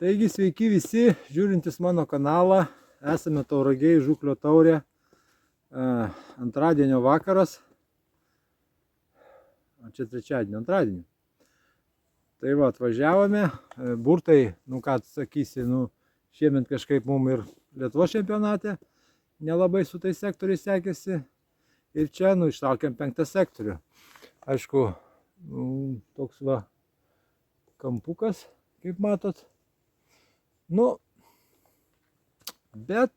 Taigi sveiki visi, žiūrintis mano kanalą. Esame Tauragėj žuklio taurė. Antradienio vakaras. O čia trečiadienio, antradienio. Tai va, atvažiavome. Burtai, ką sakysi, šiemet kažkaip mums ir Lietuvos čempionate nelabai su tais sektoriais sekėsi. Ir čia, ištraukėm 5 sektorių. Aišku, toks va kampukas, kaip matot. Bet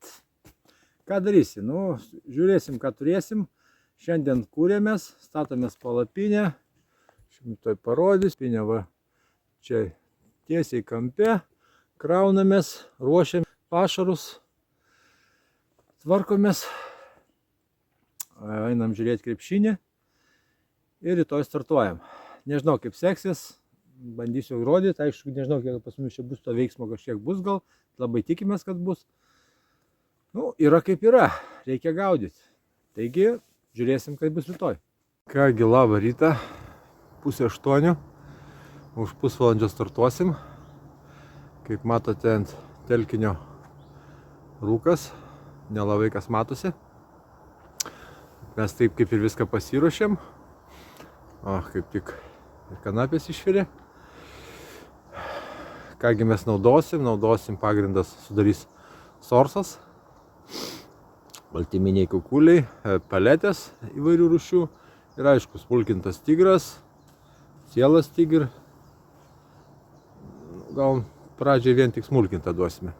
ką darysi, žiūrėsim, ką turėsim. Šiandien kūrėmės, statomės palapinę. Šimtoj parodys, pinė va čia tiesiai kampe. Kraunamės, ruošiam pašarus, tvarkomės. Einam žiūrėti krepšinį ir rytoj startuojam. Nežinau, kaip seksis, bandysiu rodyti. Aišku, nežinau, kiek pas mus čia bus to veiksmo, kažkiek bus gal. Labai tikimės, kad bus. Yra kaip yra, reikia gaudyti. Taigi, žiūrėsim, kaip bus rytoj. Kągi, labą rytą, 7:30. Už pusvalandžio startuosim. Kaip matote, ant telkinio rūkas, nelabai kas matosi. Mes taip kaip ir viską pasiruošėm. Kaip tik ir kanapės išvirė. Kągi mes naudosim, pagrindas sudarys sorsas, baltyminiai kukuliai, paletės įvairių rūšių ir aišku, smulkintas tigras, sielas tigr. Gal pradžiai vien tik smulkintą duosime.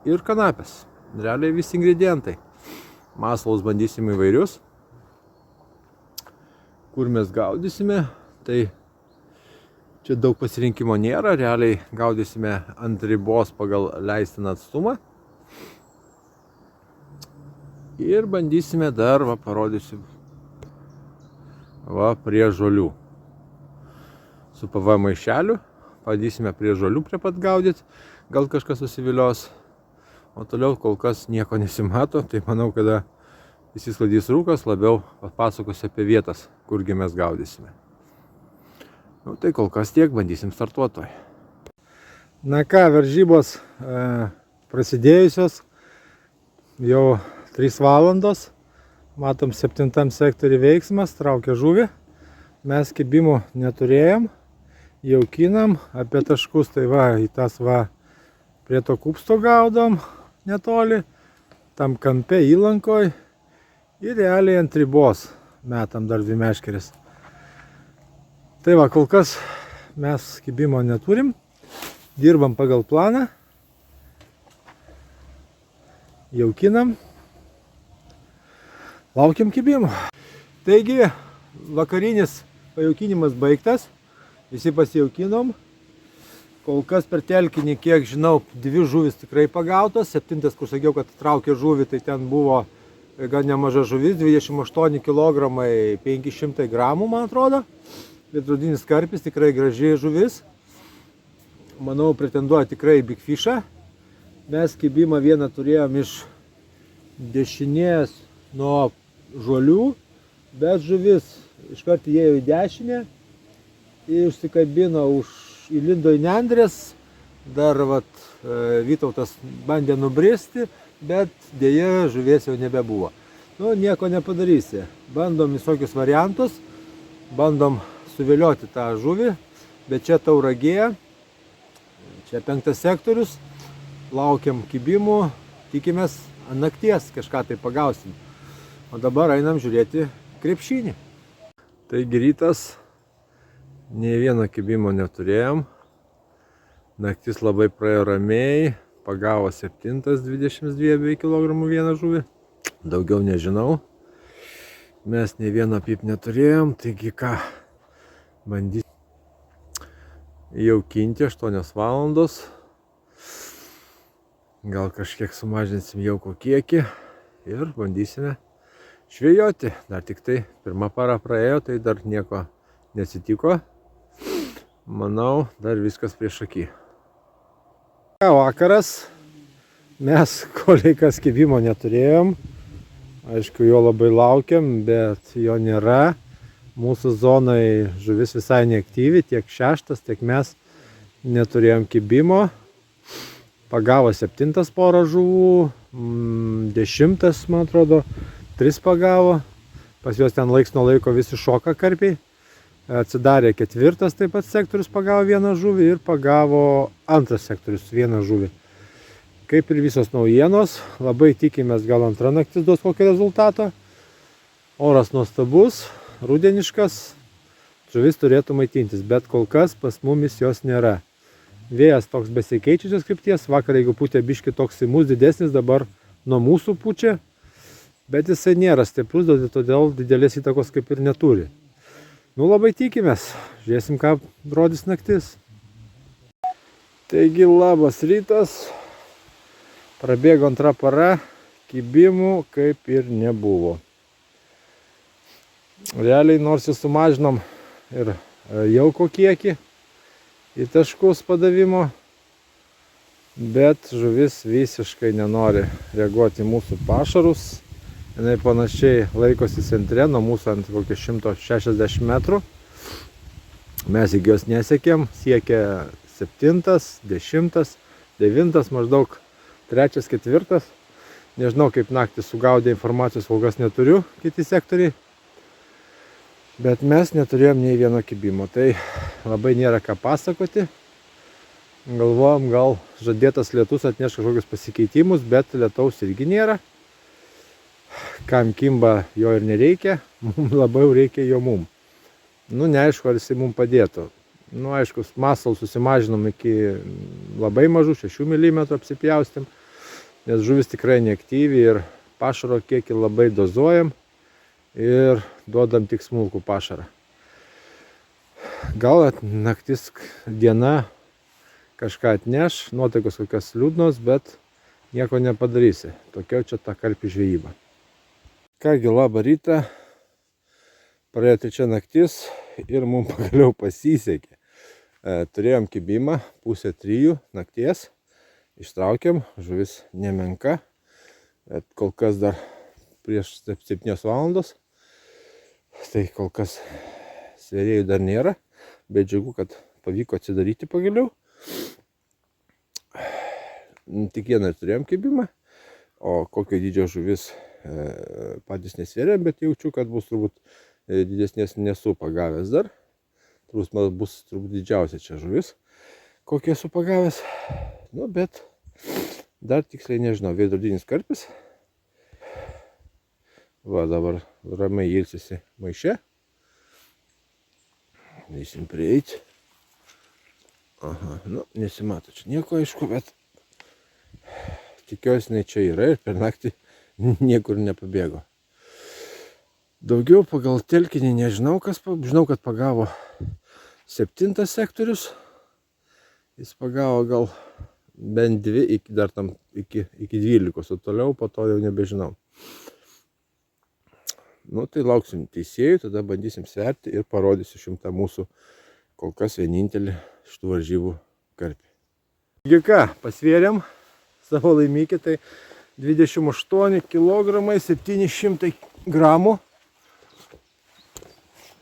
Ir kanapės, realiai visi ingredientai. Masalus bandysim įvairius. Kur mes gaudysime, tai čia daug pasirinkimo nėra. Realiai gaudysime ant ribos pagal leistiną atstumą. Ir bandysime dar, parodysiu, prie žolių. Su PVM maišeliu. Bandysime prie žolių prie pat gaudyti. Gal kažkas susivilios. O toliau kol kas nieko nesimato, tai manau, kada įsiskladys rūkas, labiau papasakosiu apie vietas, kurgi mes gaudysime. Tai kol kas tiek, bandysim startuotoj. Varžybos prasidėjusios, jau 3 valandos, matom 7 sektorių veiksmas, traukia žuvį. Mes kibimų neturėjom, jaukinam apie taškus, tai į tas prie to kupsto gaudom netoli, tam kampe įlankoj ir realiai ant ribos metam dar 2 meškeres. Tai kol kas mes kibimo neturim, dirbam pagal planą, jaukinam, laukiam kibimo. Taigi, vakarinis pajaukinimas baigtas, visi pasijaukinom. Kol kas per telkinį, kiek žinau, 2 žuvis tikrai pagautos. 7, kur sakiau, kad traukė žuvį, tai ten buvo gan nemaža žuvis, 28 kg, 500 gramų, man atrodo. Veidrodinis karpis, tikrai graži žuvis. Manau, pretenduoja tikrai big fishą. Mes kibimą vieną turėjom iš dešinės nuo žolių, bet žuvis iškart įėjo į dešinę ir užsikabino įlindo į nendrės, dar Vytautas bandė nubristi, bet dėja žuvies jau nebebuvo. Nieko nepadarysi. Bandom visokius variantus, bandom suvilioti tą žuvį, bet čia Tauragė, čia 5 sektorius, laukiam kibimų, tikimės ant nakties kažką tai pagausim. O dabar einam žiūrėti krepšinį. Taigi rytas. Nei vieno kibimo neturėjom. Naktis labai praėjo ramiai. Pagavo 7, 22 kg vieną žuvį. Daugiau nežinau. Mes nei vieno pip neturėjom. Taigi ką, bandysim jaukinti 8 valandos. Gal kažkiek sumažinsim jauko kiekį. Ir bandysime žvejoti. Dar tik tai 1 para praėjo, tai dar nieko nesitiko. Manau, dar viskas prieš akį. Vakaras. Mes kol kas kibimo neturėjom. Aišku, jo labai laukiam, bet jo nėra. Mūsų zonai žuvis visai neaktyvi, tiek 6, tiek mes neturėjom kibimo. Pagavo 7 porą žuvų, 10, man atrodo, 3 pagavo. Pas juos ten laiks nuo laiko visi šoka karpiai. Atsidarė 4 taip pat sektorius, pagavo 1 žuvį ir pagavo 2 sektorius 1 žuvį. Kaip ir visos naujienos, labai tikimės, gal antra naktis duos kokį rezultatą. Oras nuostabus, rudeniškas, žuvis turėtų maitintis, bet kol kas pas mumis jos nėra. Vėjas toks besikeičiančios krypties, vakar jeigu pūtė biški toks imus didesnis, dabar nuo mūsų pučia, bet jisai nėra stiprus, todėl didelės įtakos kaip ir neturi. Nu, labai tikimės, žiūrėsim, ką rodys naktis. Taigi, labas rytas, prabėgo antra para, kibimų kaip ir nebuvo. Realiai nors ir sumažinom ir jauko kiekį į taškus padavimo, bet žuvis visiškai nenori reaguoti į mūsų pašarus. Jinai panašiai laikosi centre, nuo mūsų ant kokį 160 metrų. Mes iki jos nesiekėm, siekia 7, 10, 9, maždaug 3, 4. Nežinau, kaip naktį sugaudė informacijos, kol kas neturiu, kiti sektoriai. Bet mes neturėjom nei vieno kibimo, tai labai nėra ką pasakoti. Galvojom, gal žadėtas lietus atneš kažkokius pasikeitimus, bet lietaus irgi nėra. Kam kimba, jo ir nereikia, mums labai reikia jo mum. Nu, neaišku, ar jisai mums padėtų. Nu, aišku, masalų susimažinom iki labai mažų, 6 mm apsipjaustėm, nes žuvis tikrai neaktyvi ir pašaro kiekį labai dozuojam ir duodam tik smulkų pašarą. Gal naktis diena kažką atneš, nuotaikos kokios liūdnos, bet nieko nepadarysi. Tokia čia ta karpių žvejyba. Kągi, labą rytą. Praėjo 3 naktis ir mums pagaliau pasisekė. Turėjom kibimą 2:30 nakties. Ištraukėm, žuvis nemenka, bet kol kas dar prieš 7 valandos. Tai kol kas svėrėjų dar nėra, bet džiugu, kad pavyko atsidaryti pagaliau. Tik vieną turėjom kibimą, o kokio dydžio žuvis patys nesvėrėm, bet jaučiu, kad bus turbūt didesnės nesu pagavęs dar. Turbūt bus turbūt didžiausia čia žuvis, kokią esu pagavęs. Nu, bet dar tiksliai nežinau, veidrodinis karpis. Va, dabar ramiai ilsisi maiše. Eisim prieiti. Aha, nu, nesimato čia nieko, aišku, bet tikiuosi, jinai čia yra ir per naktį niekur nepabėgo. Daugiau pagal telkinį nežinau, žinau, kad pagavo 7 sektorius. Jis pagavo gal bent 2, dar tam iki 12, o toliau po to jau nebežinau. Nu, tai lauksim teisėjų, tada bandysim sverti ir parodysiu šimtą mūsų kol kas vienintelį šitų varžybų karpį. Taigi ką, pasvėrėm savo laimikį, tai 28 kg 700 gramų.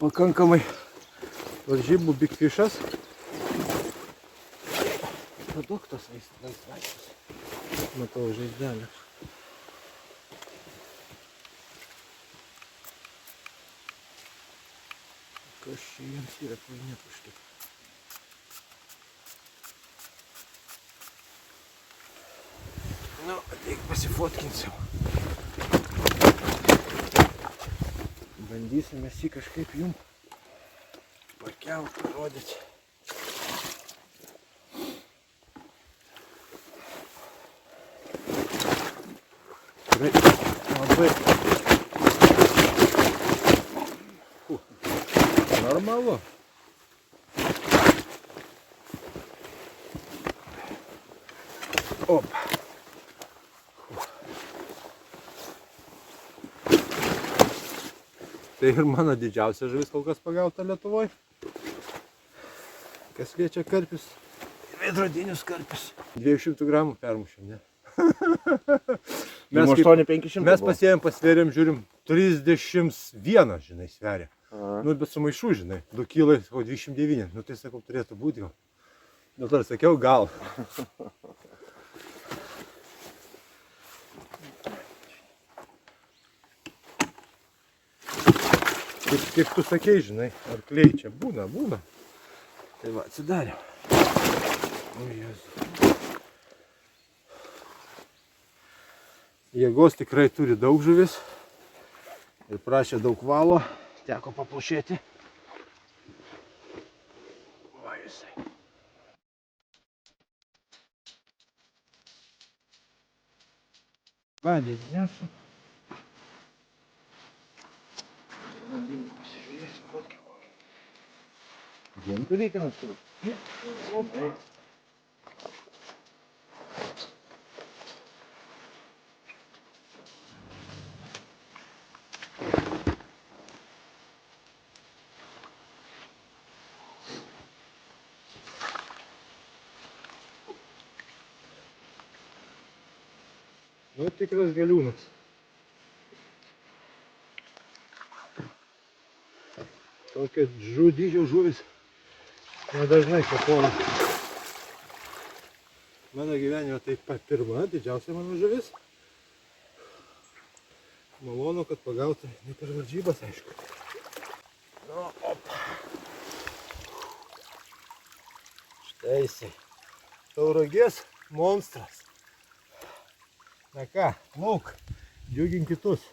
Pakankamai varžybų big fishas. Produktas laisvas. Matau žaizdelę. Kas čia jiems yra painėt kažkaip. Nu, ateik pasifotkinsim. Bandysim mes jį kažkaip jums pakelt, parodyti. Labai normalu. Op. Tai ir mano didžiausia žuvis kol kas pagauta Lietuvoje. Kas liečia karpius, veidrodinius karpius. 200 gramų permušėm, ne? Mes pasėjom, pasvėrėm, žiūrim, 31, žinai, sveria. Nu, bet su maišu, žinai, 2 kg, 209. Nu, tai sakau, turėtų būti gal. Dėl to ir sakiau, gal. Kiek tu sakei, žinai, arkliai čia būna. Tai va, atsidarėm. O Jėzus. Jėgos tikrai turi daug žuvis. Ir prašė daug valo. Teko paplušėti. O jisai. Vandenį nesu. Pasižiūrėsim, kokia. Dientų reikia nusturiu. Labai. Nu, tikras galiūnas. Tokios dydžio žuvis nedažnai papuola. Mano gyvenime taip pat pirma, didžiausia mano žuvis. Malonu, kad pagauta ne per varžybas, aišku. Nu, op. Štai jisai. Tauragės monstras. Na ką, lauk, džiugink kitus.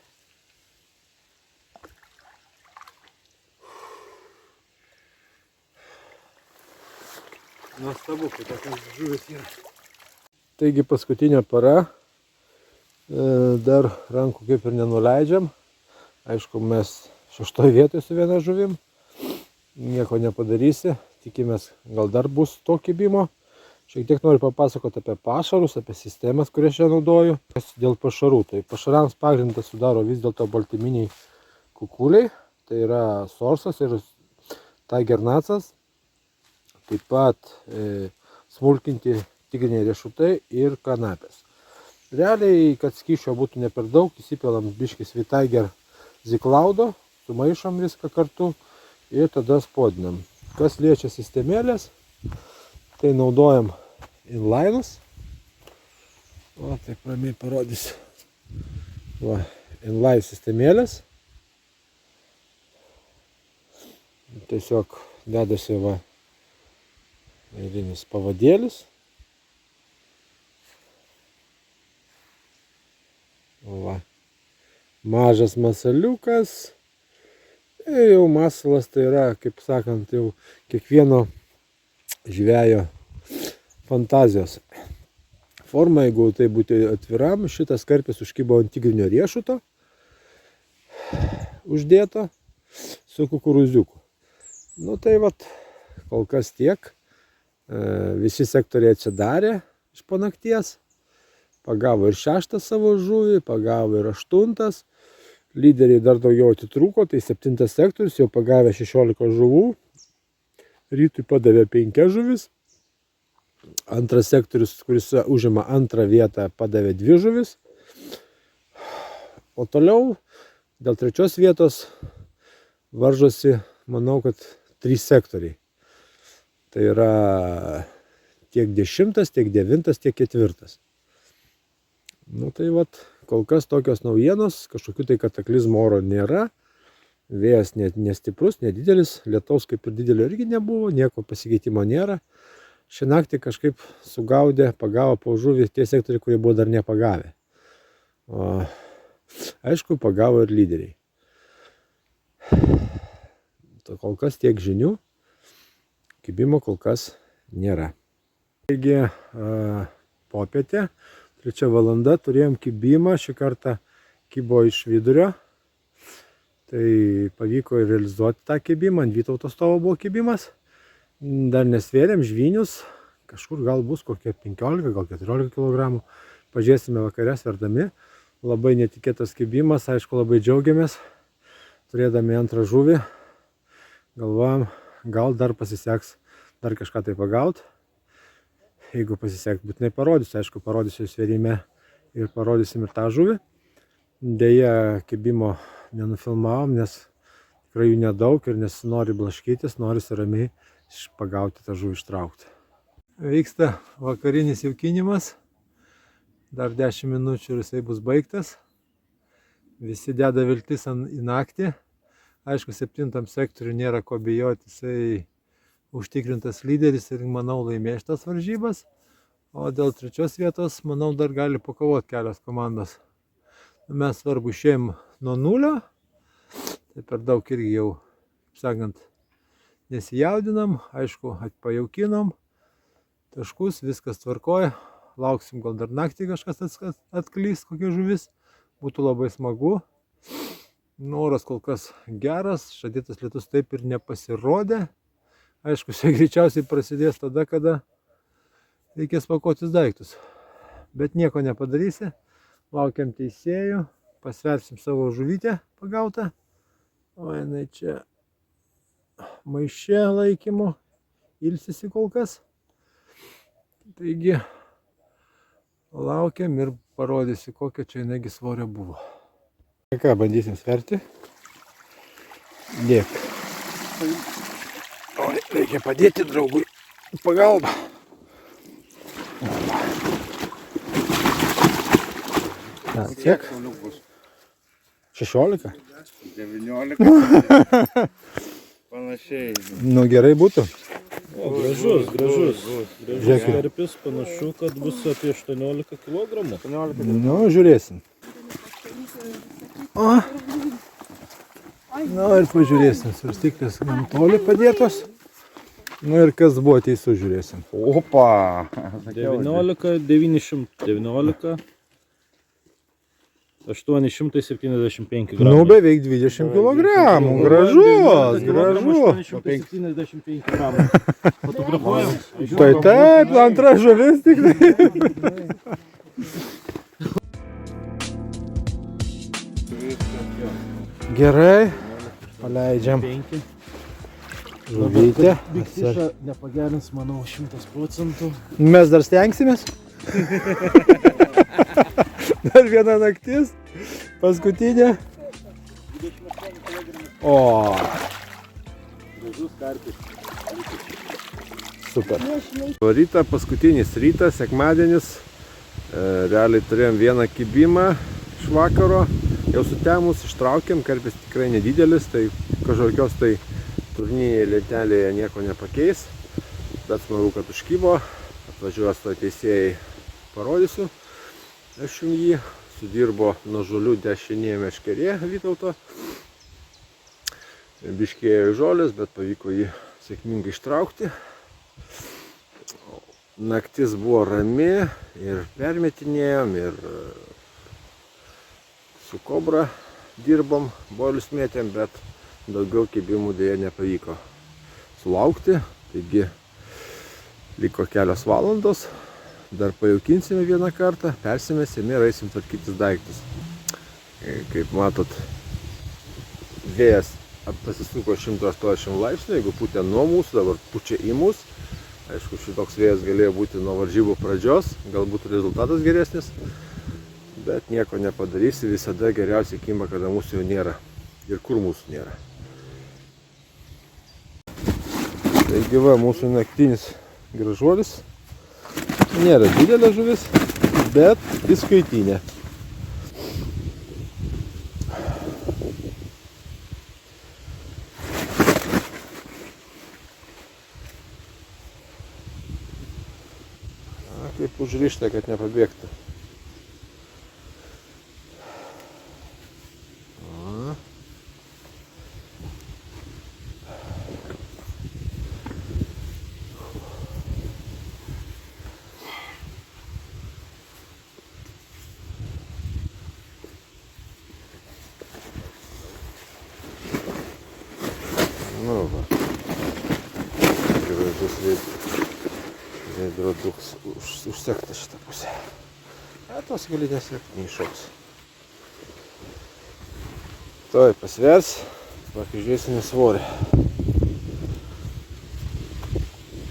Nuostabu, kad tokios žuvis yra. Taigi paskutinė para. Dar rankų kaip ir nenuleidžiam. Aišku, mes 6 vietoje su viena žuvim. Nieko nepadarysi. Tikimės, gal dar bus to kibimo. Šiek tiek noriu papasakoti apie pašarus, apie sistemas, kurias čia naudoju. Dėl pašarų. Tai pašarams pagrindą sudaro vis dėlto baltyminiai kukuliai. Tai yra sorsas ir taigernacas. Taip pat smulkinti tigriniai riešutai ir kanapės. Realiai, kad skysčio būtų ne per daug, įsipilam biškį Svitaiger ziklaudo, sumaišom viską kartu ir tada spodinam. Kas liečia sistemėlės, tai naudojam inlainus. O, taip ramiai parodysiu. Va, inline sistemėlės. Tiesiog dedasi va eilinis pavadėlis. Va. Mažas masaliukas. Ir jau masalas tai yra, kaip sakant, jau kiekvieno žvejo fantazijos. Forma, jeigu tai būtų atviram, šitas karpis užkibo ant tigrinio riešuto, uždėto su kukurūziuku. Nu tai vat, kol kas tiek. Visi sektoriai atsidarė iš po nakties. Pagavo ir 6 savo žuvį, pagavo ir 8. Lyderiai dar daugiau atitrūko, tai 7 sektorius jau pagavė 16 žuvų. Rytui padavė 5 žuvis. Antras sektorius, kuris užima 2 vietą, padavė 2 žuvis. O toliau dėl 3 vietos varžosi, manau, kad 3 sektoriai. Tai yra tiek 10, tiek 9, tiek 4. Nu tai vat, kol kas tokios naujienos, kažkokių tai kataklizmų oro nėra. Vėjas nestiprus, nedidelis, lietaus kaip ir didelio irgi nebuvo, nieko pasikeitimo nėra. Šią naktį kažkaip sugaudė, pagavo po žuvį tie sektoriai, kurie buvo dar nepagavę. O, aišku, pagavo ir lyderiai. Tai kol kas tiek žinių, kibimo kol kas nėra. Taigi, popietė, 3 valanda, turėjom kibimą, šį kartą kibo iš vidurio. Tai pavyko realizuoti tą kibimą, ant Vytauto stovo buvo kibimas. Dar nesvėrėm žvynius, kažkur gal bus kokie 15, gal 14 kg. Pažiūrėsime vakare sverdami. Labai netikėtas kibimas, aišku, labai džiaugiamės. Turėdami 2 žuvį, galvojam, gal dar pasiseks dar kažką tai pagaut. Jeigu pasiseks, būtinai parodysiu, aišku, parodysiu svėrime ir parodysim ir tą žuvį. Deja, kibimo nenufilmavom, nes tikrai jų nedaug ir nesinori blaškytis, norisi ramiai pagauti tą žuvį ištraukti. Vyksta vakarinis jaukinimas, dar 10 minučių ir jisai bus baigtas. Visi deda viltis į naktį, Aišku, 7 sektoriui nėra ko bijoti, jisai užtikrintas lyderis ir manau laimės šitas varžybas. O dėl 3 vietos, manau, dar gali pakovoti kelios komandos. Mes svarbu išėjom nuo 0, tai per daug irgi jau, sakant, nesijaudinam, aišku, pajaukinom taškus, viskas tvarkoja, lauksim, gal dar naktį kažkas atklys, kokia žuvis, būtų labai smagu. Oras kol kas geras, žadėtas lietus taip ir nepasirodė. Aišku, jis greičiausiai prasidės tada, kada reikės pakuotis daiktus. Bet nieko nepadarysi, laukiam teisėjų, pasversim savo žuvytę pagautą. O jinai čia maiše laikymo, ilsisi kol kas. Taigi, laukiam ir parodysiu, kokia čia jinai svorio buvo. Ką, bandysim sverti. Dėk. Oi, reikia padėti draugui. Pagalba. Kiek? 16? 19. Panašiai. Nu gerai būtų. O, gražus. Žiūrėkit. Karpis panašu, kad bus apie 18 kg. Nu, žiūrėsim. O. Nu ir pažiūrėsim. Svarstyklės gan toli padėtos. Nu ir kas buvo teisų, žiūrėsim. Opa. 19, 919, 875 gramų. Nu beveik 20 kg. Gražus, gražus. 875 gramų. Fotografuojam. Tai taip, antra žuvis tik tai. Gerai, paleidžiam 5. žuvytę. Bigfišą nepagerins, manau, 100%. Mes dar stengsimės. Dar viena naktis, paskutinė. O. Super. Rytą, paskutinis rytas, sekmadienis. Realiai turėjom vieną kibimą iš vakaro. Jau sutemus ištraukėm, karpis tikrai nedidelis, tai kažkokios tai turnyje lentelėje nieko nepakeis. Bet smagu, kad užkybo. Atvažiuos to teisėjai, parodysiu. Aš jums jį sudirbo nuo žolių dešinėje meškerė Vytauto. Biškėjo žolės, bet pavyko jį sėkmingai ištraukti. Naktis buvo rami ir permetinėjom, ir su kobra dirbom, bolius mėtėm, bet daugiau kibimų dėja nepavyko sulaukti. Taigi liko kelios valandos. Dar pajaukinsime vieną kartą, persimėsim ir eisim tvarkytis daiktus. Kaip matot, vėjas pasisuko 180 laipsnių, jeigu pūtė nuo mūsų, dabar pučia į mus. Aišku, šitoks vėjas galėjo būti nuo varžybų pradžios, galbūt rezultatas geresnis, bet nieko nepadarysi, visada geriausiai kimba, kada mūsų jau nėra ir kur mūsų nėra. Taigi va, mūsų naktinis gražuolis. Nėra didelė žuvis, bet įskaitinė. Kaip užrišta, kad nepabėgtų. Nu va, gražus veidrodukas užsekta šitą pusę. A tos gali nesekti, neiššoks. Tuoj pasvers, pažiūrėsime svorį.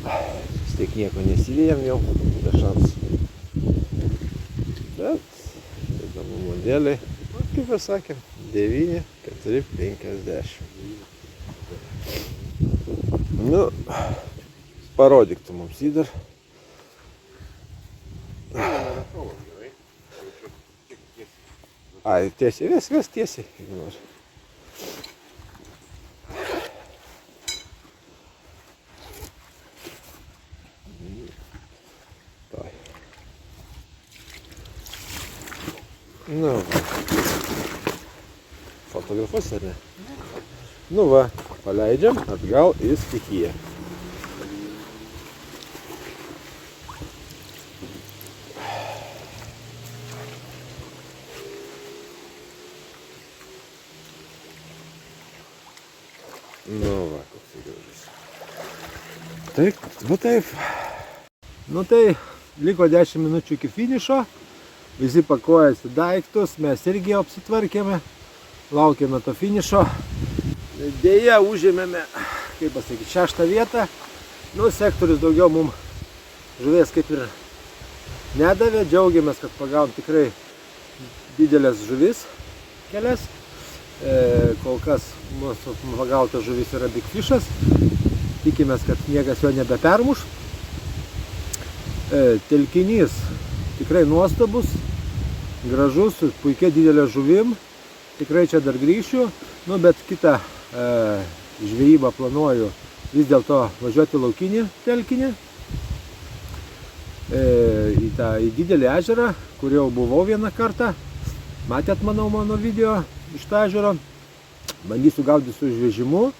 Vis tiek nieko nesivėjam jau, be šansų. Bet, įdomumo dėliai, kaip ir sakėm, 9, 4, 50. Nu, parodyk tu mums jį dar. Ai, tiesiai, ves tiesiai. Nu, fotografuos ar ne? Nu va, paleidžiam atgal į stichiją. Nu va, koks gražus. Taip, va taip. Nu tai, liko 10 minučių iki finišo. Visi pakuojasi daiktus, mes irgi apsitvarkėme. Laukiame to finišo. Deja, užėmėme, kaip pasakyti, 6 vietą. Nu, sektorius daugiau mums žuvies kaip ir nedavė. Džiaugiamės, kad pagavom tikrai didelės žuvis kelias. Kol kas mūsų pagautas žuvis yra Big Fishas. Tikimės, kad niekas jo nebepermuš. Telkinys tikrai nuostabus, gražus, su puikia didelė žuvim. Tikrai čia dar grįšiu, nu, bet kitą žvejybą planuoju vis dėlto važiuoti laukinį telkinį. Į didelį ežerą, kur jau buvau vieną kartą. Matėt, manau, mano video iš to ežero. Bandysiu gaudyti su žvežimu.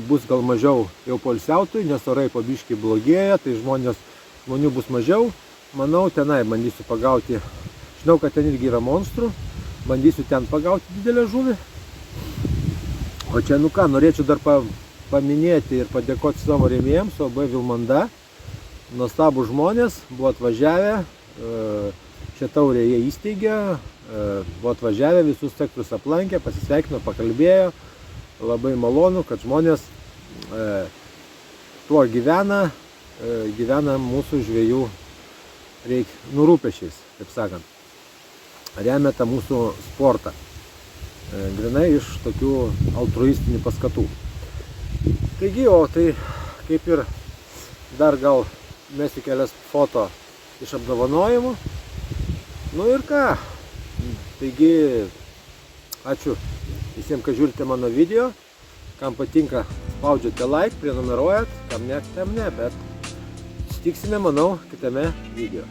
Bus gal mažiau jau poilsiautojų, nes orai po biškį blogėja, tai žmonių bus mažiau. Manau, tenai bandysiu pagauti. Žinau, kad ten irgi yra monstrų. Bandysiu ten pagauti didelę žuvį. O čia, nu ką, norėčiau dar paminėti ir padėkoti savo rėmėjams, OB Vilmanda. Nuostabų žmonės, buvo atvažiavę, šią taurę jie įsteigė, buvo atvažiavę, visus sektorius aplankė, pasisveikino, pakalbėjo. Labai malonu, kad žmonės tuo gyvena mūsų žvejų rūpesčiais, taip sakant. Remia tą mūsų sportą. Grinai iš tokių altruistinių paskatų. Taigi, o tai kaip ir dar gal mesiu kelias foto iš apdovanojimų. Nu ir ką. Taigi, ačiū visiems, kad žiūrite mano video. Kam patinka, spaudžiate like, prenumeruojat, kam ne, bet susitiksime, manau, kitame video.